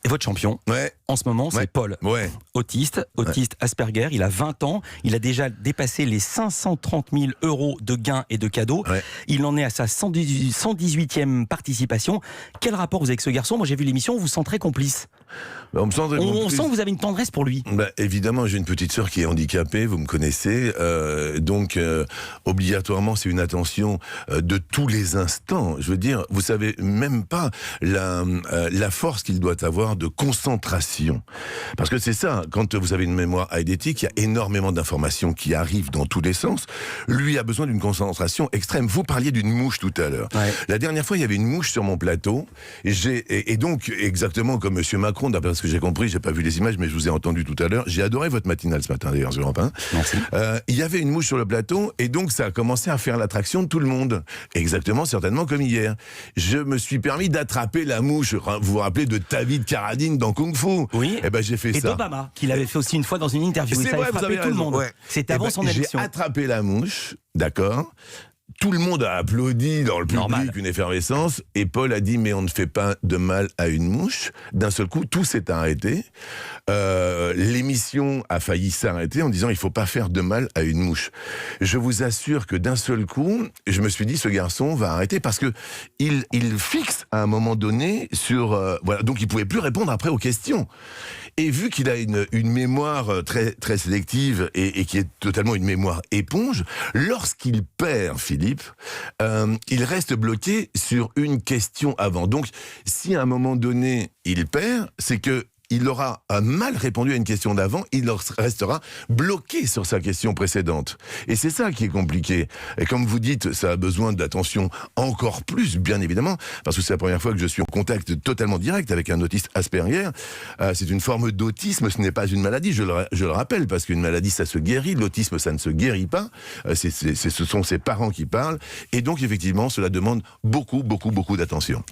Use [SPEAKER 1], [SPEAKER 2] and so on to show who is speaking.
[SPEAKER 1] votre champion, en ce moment, c'est Paul. Autiste Asperger, il a 20 ans, il a déjà dépassé les 530 000 € de gains et de cadeaux. Il en est à sa 118e participation. Quel rapport vous avez avec ce garçon? Moi j'ai vu l'émission, on vous sent très complice. On sent que vous avez une tendresse pour lui.
[SPEAKER 2] Évidemment, j'ai une petite sœur qui est handicapée, vous me connaissez, donc obligatoirement c'est une attention de tous les instants. Je veux dire, vous savez même pas la force qu'il doit avoir de concentration. Parce que c'est ça, quand vous avez une mémoire eidétique, il y a énormément d'informations qui arrivent dans tous les sens. Lui a besoin d'une concentration extrême. Vous parliez d'une mouche tout à l'heure. La dernière fois, il y avait une mouche sur mon plateau, et donc, exactement comme Monsieur Macron, d'après ce que j'ai compris, j'ai pas vu les images, mais je vous ai entendu tout à l'heure. J'ai adoré votre matinale ce matin, d'ailleurs, sur Europe 1.
[SPEAKER 1] Merci.
[SPEAKER 2] Il y avait une mouche sur le plateau, et donc ça a commencé à faire l'attraction de tout le monde. Exactement, certainement comme hier. Je me suis permis d'attraper la mouche. Vous vous rappelez de David Carradine dans Kung Fu?
[SPEAKER 1] Oui.
[SPEAKER 2] Eh ben, j'ai fait ça.
[SPEAKER 1] Et d'Obama, qui l'avait fait aussi une fois dans une interview.
[SPEAKER 2] C'est vrai,
[SPEAKER 1] vous avez tout le monde. C'était avant son élection.
[SPEAKER 2] J'ai attrapé la mouche, d'accord. Tout le monde a applaudi dans le public, une effervescence, et Paul a dit mais on ne fait pas de mal à une mouche. D'un seul coup, tout s'est arrêté. L'émission a failli s'arrêter en disant il faut pas faire de mal à une mouche. Je vous assure que d'un seul coup, je me suis dit ce garçon va arrêter parce que il fixe à un moment donné sur voilà, donc il pouvait plus répondre après aux questions. Et vu qu'il a une mémoire très très sélective et qui est totalement une mémoire éponge, lorsqu'il perd Philippe, il reste bloqué sur une question avant. Donc, si à un moment donné, il perd, c'est que il aura mal répondu à une question d'avant, il restera bloqué sur sa question précédente. Et c'est ça qui est compliqué. Et comme vous dites, ça a besoin d'attention encore plus, bien évidemment, parce que c'est la première fois que je suis en contact totalement direct avec un autiste Asperger. C'est une forme d'autisme, ce n'est pas une maladie, je le rappelle, parce qu'une maladie, ça se guérit, l'autisme, ça ne se guérit pas. Ce sont ses parents qui parlent. Et donc, effectivement, cela demande beaucoup d'attention.